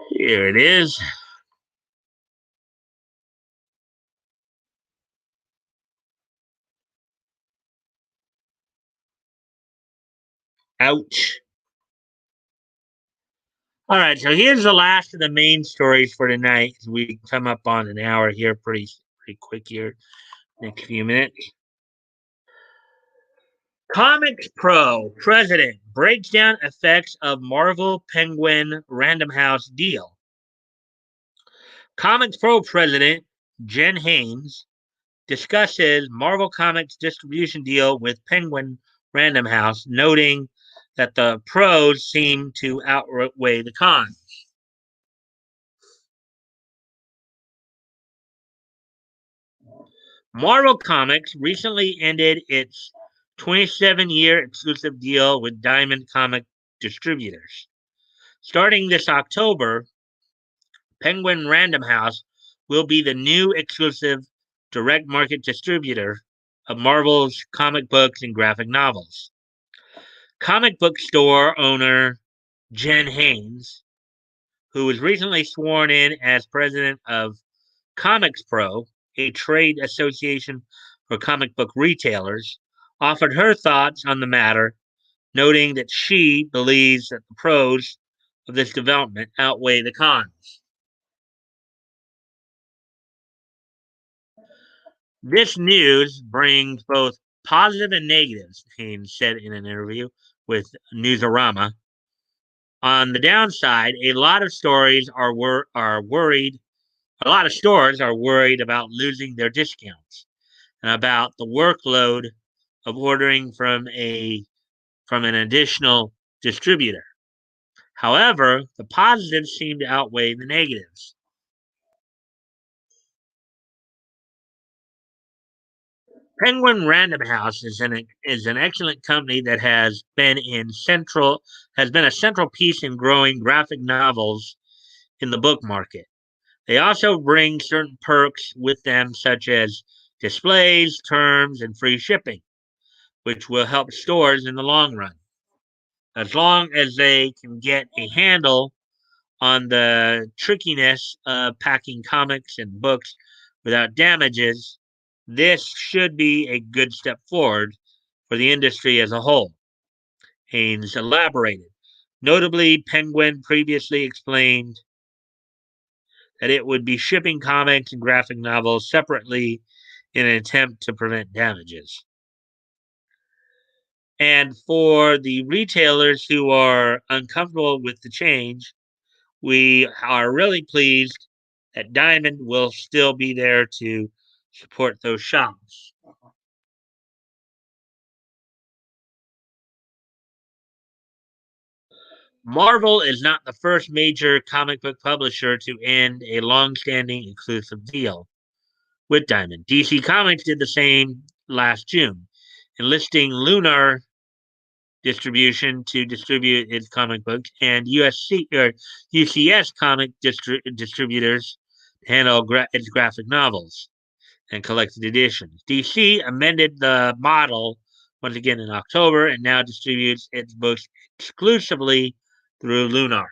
Here it is. Ouch. All right, so here's the last of the main stories for tonight. We come up on an hour here, pretty quick here. Next few minutes. Comics Pro president breaks down effects of Marvel Penguin Random House deal. Comics Pro president Jen Haynes discusses Marvel Comics distribution deal with Penguin Random House, noting that the pros seem to outweigh the cons. Marvel Comics recently ended its 27-year exclusive deal with Diamond Comic Distributors. Starting this October, Penguin Random House will be the new exclusive direct market distributor of Marvel's comic books and graphic novels. Comic book store owner Jen Haynes, who was recently sworn in as president of Comics Pro, a trade association for comic book retailers, offered her thoughts on the matter, noting that she believes that the pros of this development outweigh the cons. This news brings both positive and negatives, Haynes said in an interview with Newsarama. On the downside, a lot of stores are worried about losing their discounts and about the workload of ordering from an additional distributor. However, the positives seem to outweigh the negatives. Penguin Random House is an excellent company that has been a central piece in growing graphic novels in the book market. They also bring certain perks with them, such as displays, terms, and free shipping, which will help stores in the long run. As long as they can get a handle on the trickiness of packing comics and books without damages, this should be a good step forward for the industry as a whole, Haynes elaborated. Notably, Penguin previously explained that it would be shipping comics and graphic novels separately in an attempt to prevent damages. And for the retailers who are uncomfortable with the change, we are really pleased that Diamond will still be there to support those shops. Marvel is not the first major comic book publisher to end a long-standing exclusive deal with Diamond. DC Comics did the same last June, enlisting Lunar Distribution to distribute its comic books, and UCS comic distributors handle its graphic novels and collected editions. DC amended the model once again in October and now distributes its books exclusively through Lunar.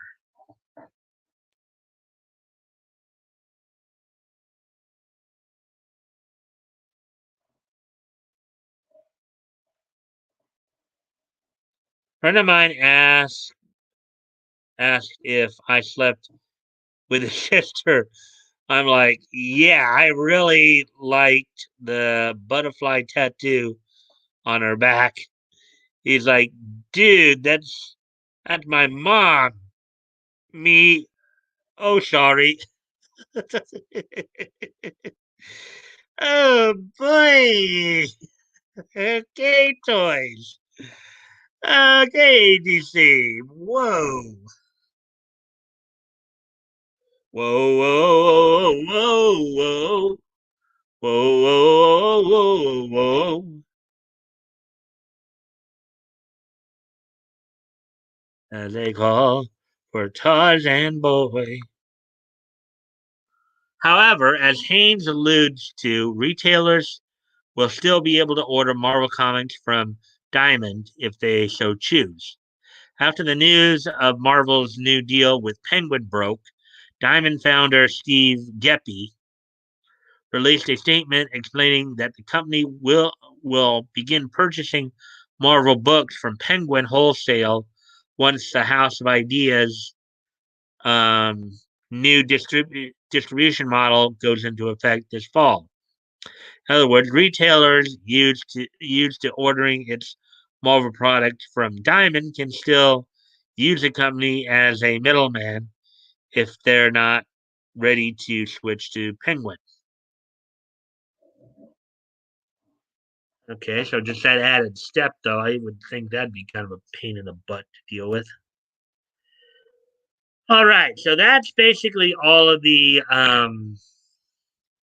friend of mine asked if I slept with his sister. I'm like, yeah, I really liked the butterfly tattoo on her back. He's like, dude, that's my mom. Me, oh sorry. Oh boy. Okay, toys. Okay, DC. Whoa. Whoa, whoa, whoa, whoa, whoa, whoa, whoa, whoa, whoa. As they call for Tarzan Boy. However, as Haynes alludes to, retailers will still be able to order Marvel Comics from Diamond if they so choose. After the news of Marvel's new deal with Penguin broke, Diamond founder Steve Geppi released a statement explaining that the company will begin purchasing Marvel books from Penguin wholesale once the House of Ideas um, new distribution model goes into effect this fall. In other words, retailers used to ordering its Marvel product from Diamond can still use the company as a middleman if they're not ready to switch to Penguin. Okay, so just that added step, though, I would think that'd be kind of a pain in the butt to deal with. All right, so that's basically all of the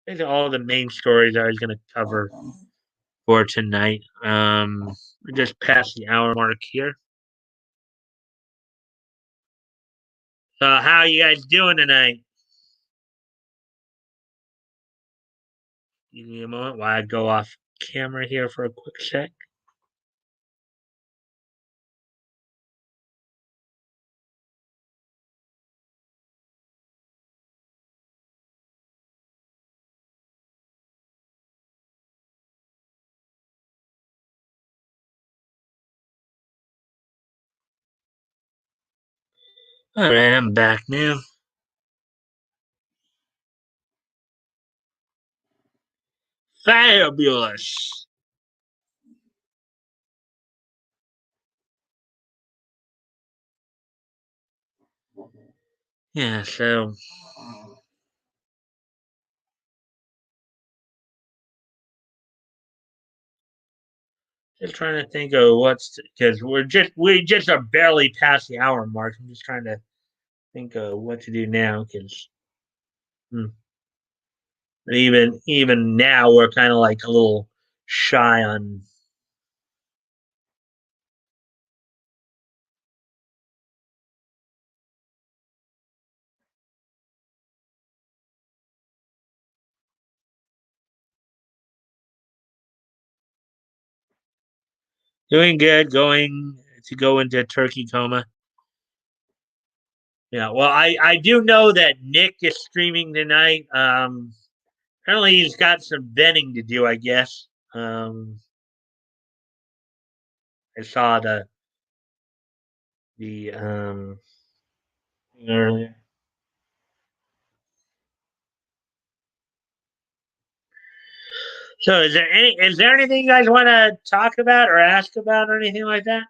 main stories I was going to cover for tonight. We just passed the hour mark here. So how are you guys doing tonight? Give me a moment while I go off camera here for a quick sec. All right, I'm back now. Fabulous. Yeah, so just trying to think of what's because we just are barely past the hour mark. I'm just trying to think of what to do now because even now we're kind of like a little shy on doing good. Going to go into turkey coma. Yeah, well, I do know that Nick is streaming tonight. Apparently he's got some venting to do. I guess. I saw the thing earlier. So is there anything you guys want to talk about or ask about or anything like that?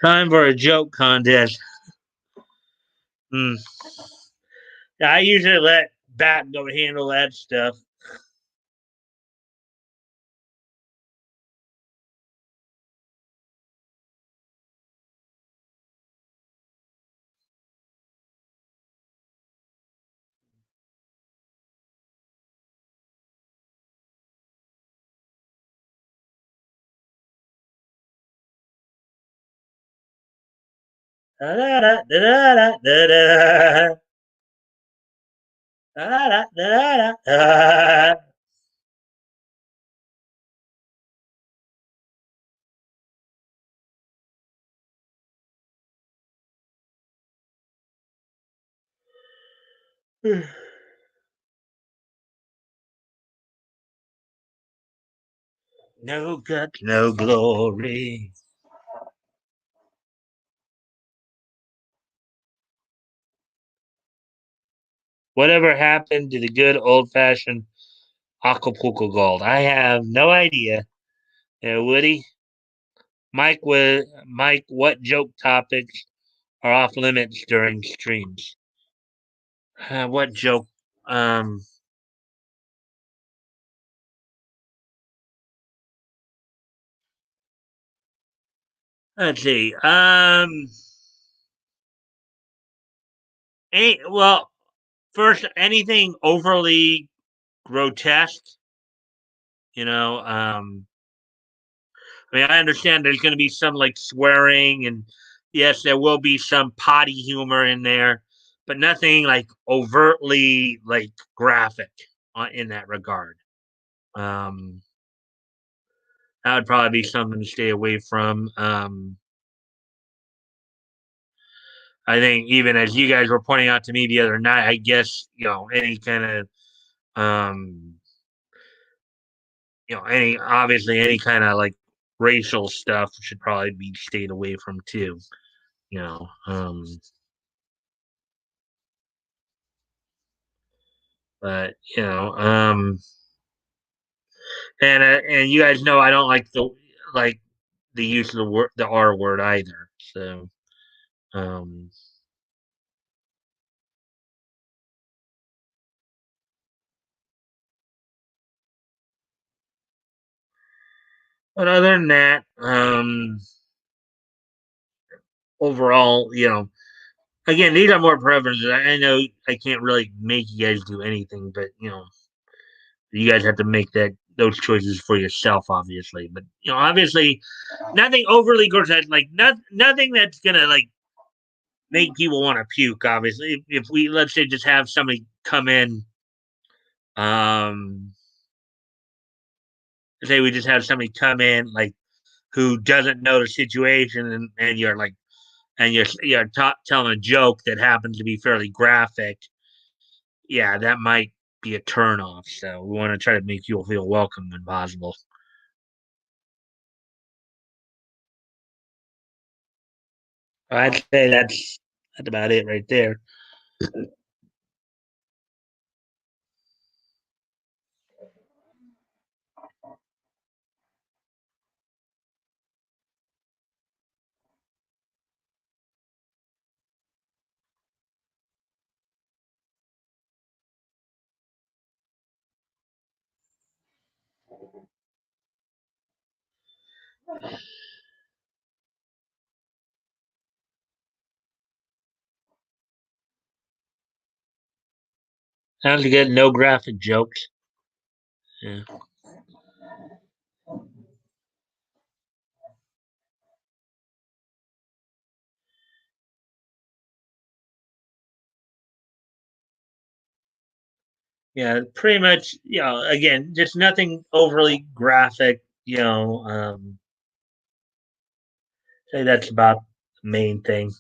Time for a joke contest. Hmm. Yeah, I usually let Bat go handle that stuff. Da, da, da, da, da, da, da. Da, da, da, da, da. No guts, no glory. Whatever happened to the good old fashioned Acapulco Gold? I have no idea. Woody, Mike, what joke topics are off limits during streams? What joke? Um, let's see. Well, first, anything overly grotesque. You know, I mean, I understand there's going to be some like swearing, and yes, there will be some potty humor in there, but nothing like overtly like graphic in that regard. Um, that would probably be something to stay away from. I think even as you guys were pointing out to me the other night, I guess any kind of um, any obviously any kind of like racial stuff should probably be stayed away from too. You know, but and you guys know I don't like like the use of the R word either. So, um, but other than that, overall, again, these are more preferences. I know I can't really make you guys do anything, but you guys have to make those choices for yourself, obviously. But obviously, nothing overly grotesque, like nothing that's gonna like make people want to puke. Obviously, if we let's say just have somebody come in, um, say we just have somebody come in like who doesn't know the situation, and you're like, and you're telling a joke that happens to be fairly graphic. Yeah, that might be a turn off. So we want to try to make you feel welcome when possible. I'd say that's about it right there. Sounds good. No graphic jokes. Yeah. Yeah, pretty much. Again, just nothing overly graphic. Say that's about the main thing.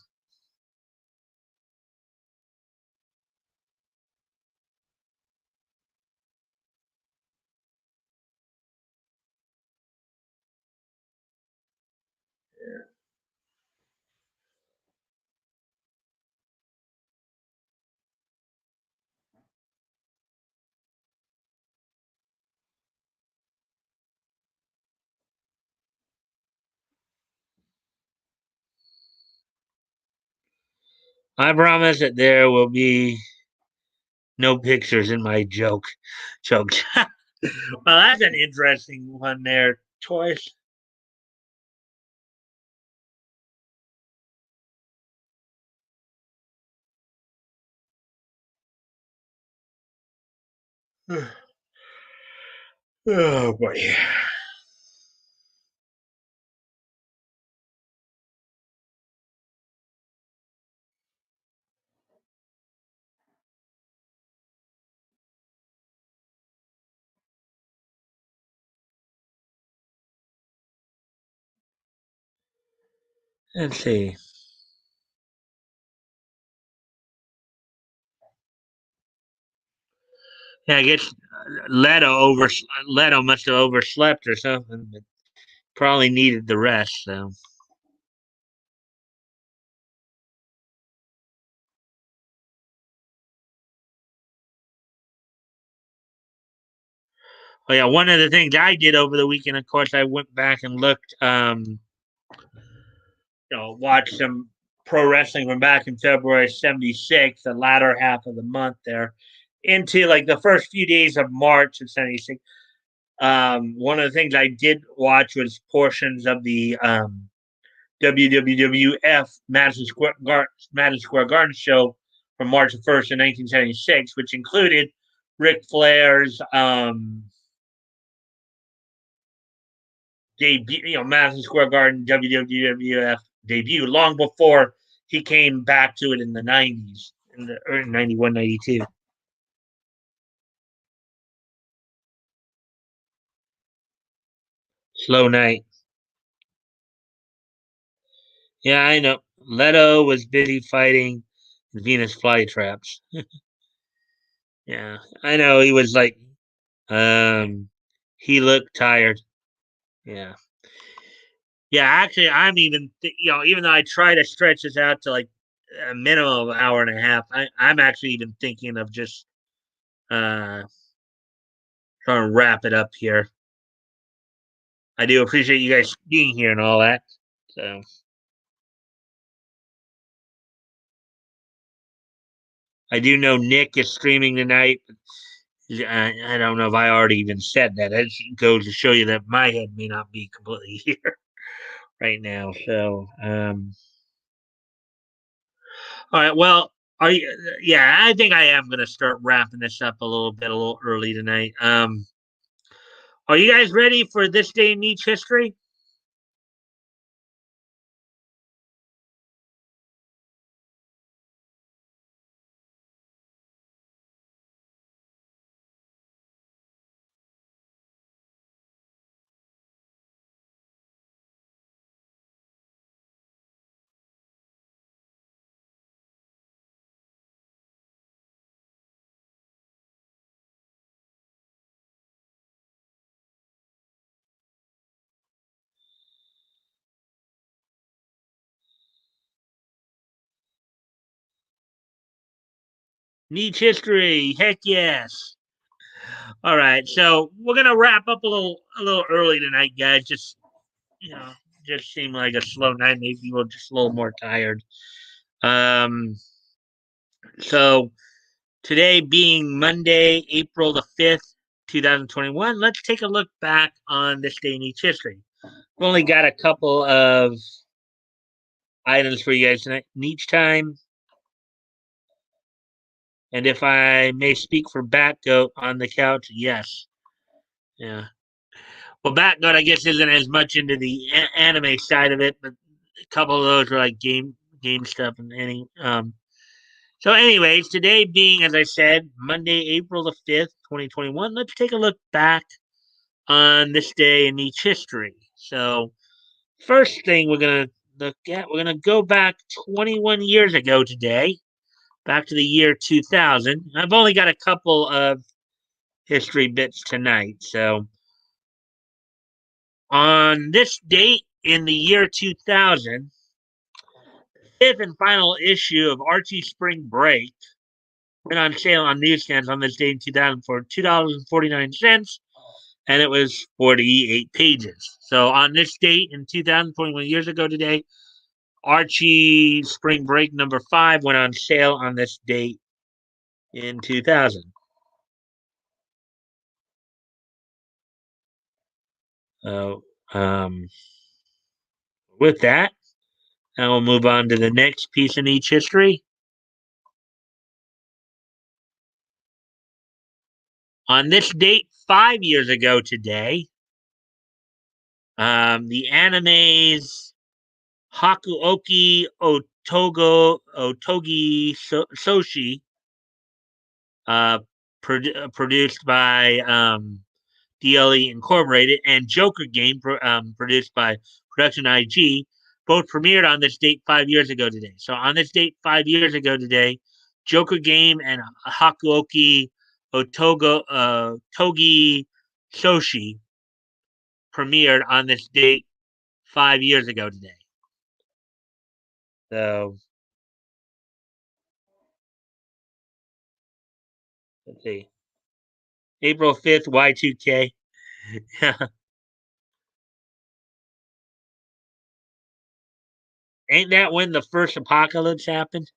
I promise that there will be no pictures in my joke. Well, that's an interesting one there, choice. Oh boy. Let's see. Yeah, I guess Leto must have overslept or something, but probably needed the rest. So, oh yeah, one of the things I did over the weekend, of course, I went back and looked, watched some pro wrestling from back in February '76, the latter half of the month there, into like the first few days of March of '76. One of the things I did watch was portions of the WWF Madison Square Garden show from March 1st in 1976, which included Ric Flair's debut, Madison Square Garden WWF debut, long before he came back to it in the 90s, in the early 91, 92. Slow night. Yeah, I know. Leto was busy fighting Venus flytraps. Yeah, I know. He was like, um, he looked tired. Yeah. Yeah, actually, even though I try to stretch this out to like a minimum of an hour and a half, I'm actually even thinking of just uh, trying to wrap it up here. I do appreciate you guys being here and all that. So I do know Nick is streaming tonight. I don't know if I already even said that. It goes to show you that my head may not be completely here right now. So, all right. Well, are you? Yeah, I think I am going to start wrapping this up a little early tonight. Are you guys ready for this day in Nietzsche history? Nietzsche history, heck yes. All right, so we're gonna wrap up a little early tonight, guys. You know, just seemed like a slow night. Maybe we're just a little more tired. Um, so today being Monday, April the 5th, 2021, let's take a look back on this day in each history. We've only got a couple of items for you guys tonight. Each time, and if I may speak for Batgoat on the couch, yes. Yeah. Well, Batgoat, I guess, isn't as much into the anime side of it, but a couple of those are like game stuff and any So, anyways, today being, as I said, Monday, April the 5th, 2021, let's take a look back on this day in each history. So, first thing we're going to look at, we're going to go back 21 years ago today, back to the year 2000. I've only got a couple of history bits tonight. So, on this date in the year 2000, fifth and final issue of Archie Spring Break went on sale on newsstands on this date in 2000 for $2.49, and it was 48 pages. So on this date in 2021 years ago today, Archie Spring Break number 5 went on sale on this date in 2000. So um, with that, I will move on to the next piece in each history. On this date, 5 years ago today, the animes Hakuoki Otogi Soshi, uh, produced by DLE Incorporated, and Joker Game, produced by Production IG, both premiered on this date 5 years ago today. So on this date 5 years ago today, Joker Game and Hakuoki Togi Soshi premiered on this date 5 years ago today. So let's see. April 5th, Y2K. Ain't that when the first apocalypse happened?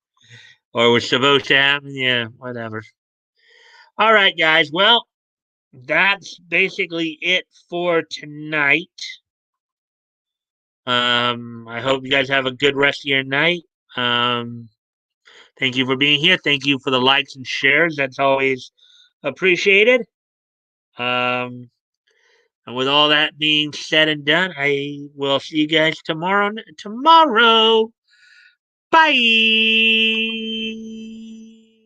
Or was supposed to happen? Yeah, whatever. All right, guys. Well, that's basically it for tonight. I hope you guys have a good rest of your night. Um, thank you for being here. Thank you for the likes and shares. That's always appreciated. Um, and with all that being said and done, I will see you guys tomorrow. Bye.